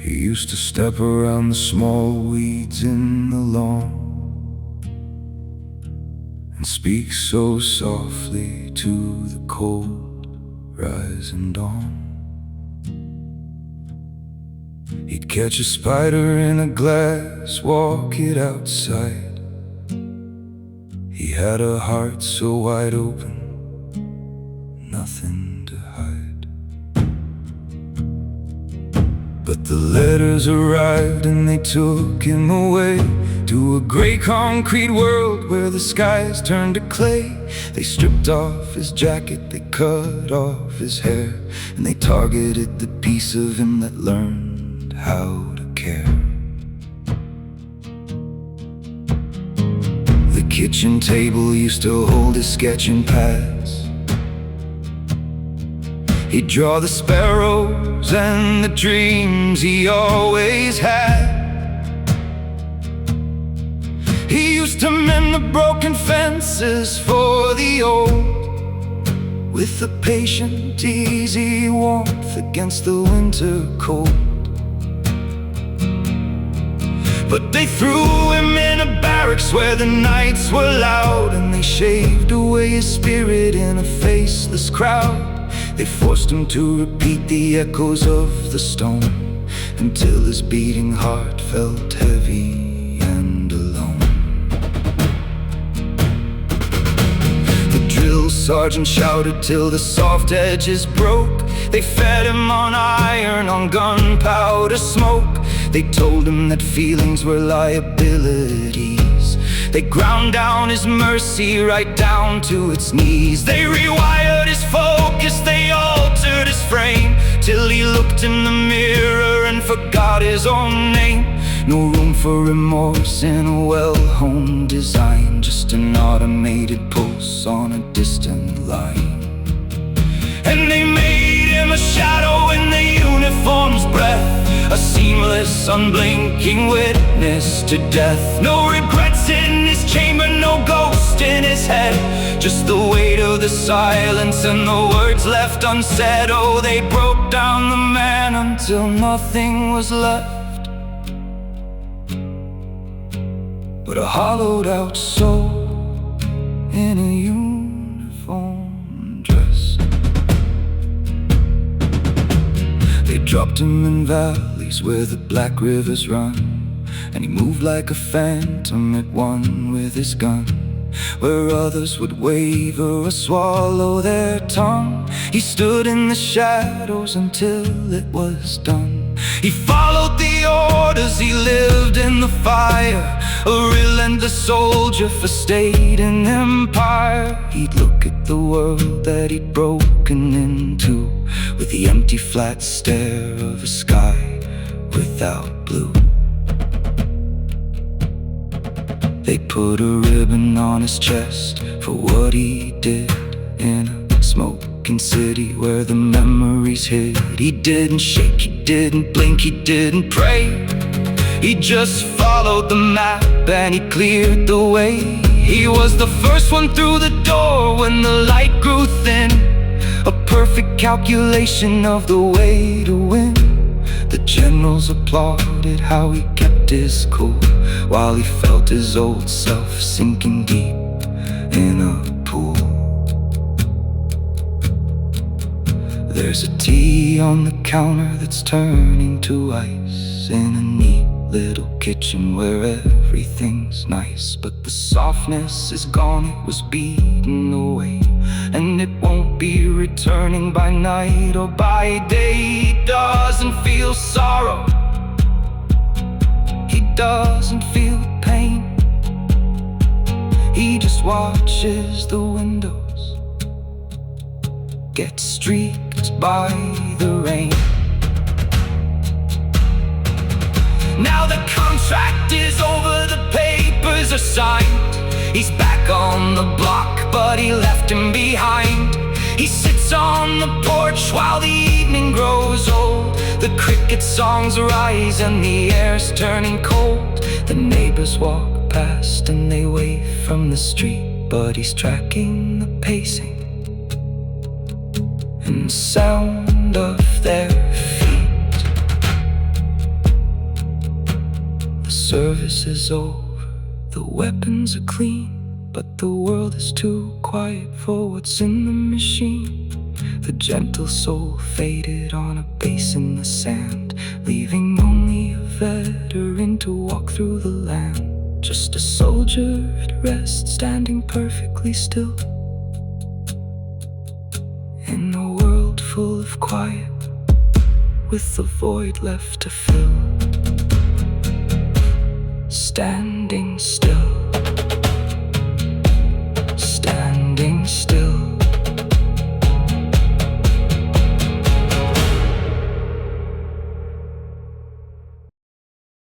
He used to step around the small weeds in the lawn and speak so softly to the cold rising dawn. He'd catch a spider in a glass, walk it outside. He had a heart so wide open, nothing to hide. But the letters arrived and they took him away to a gray concrete world where the skies turned to clay. They stripped off his jacket, they cut off his hair, and they targeted the piece of him that learned how to care. The kitchen table used to hold his sketching pads. He'd draw the sparrows and the dreams he always had. He used to mend the broken fences for the old, with a patient, easy warmth against the winter cold. But they threw him in a barracks where the nights were loud, and they shaved away his spirit in a faceless crowd. They forced him to repeat the echoes of the stone until his beating heart felt heavy and alone. The drill sergeant shouted till the soft edges broke. They fed him on iron, on gunpowder smoke. They told him that feelings were liabilities. They ground down his mercy right down to its knees. They rewired his focus, they altered his frame, till he looked in the mirror and forgot his own name. No room for remorse in a well-honed design, just an automated pulse on a distant line. And they made him a shadow in the uniform's breath, a seamless, unblinking witness to death. No regrets in his chamber, no ghost in his head, just the weight of the silence and the words left unsaid. Oh, they broke down the man until nothing was left but a hollowed out soul in a uniform dress. They dropped him in valleys where the black rivers run, and he moved like a phantom at one with his gun. Where others would waver or swallow their tongue, he stood in the shadows until it was done. He followed the orders, he lived in the fire, a relentless soldier for state and empire. He'd look at the world that he'd broken into with the empty flat stare of a sky without blue. They put a ribbon on his chest for what he did in a smoking city where the memories hid. He didn't shake, he didn't blink, he didn't pray. He just followed the map and he cleared the way. He was the first one through the door when the light grew thin, a perfect calculation of the way to win. The generals applauded how he kept his cool while he felt his old self sinking deep in a pool. There's a tea on the counter that's turning to ice in a neat little kitchen where everything's nice. But the softness is gone, it was beaten away, and it won't be returning by night or by day. He doesn't feel sorrow, he doesn't feel pain. He just watches the windows get streaked by the rain. Now the contract is over, the papers are signed. He's back on the block, but he left him behind. He sits on the porch while the evening grows old. The cricket songs rise and the air's turning cold. The neighbors walk past and they wave from the street, but he's tracking the pacing and sound of their feet. service is over, the weapons are clean, but the world is too quiet for what's in the machine. The gentle soul faded on a base in the sand, leaving only a veteran to walk through the land. Just a soldier at rest, standing perfectly still in a world full of quiet, with the void left to fill. Standing still, standing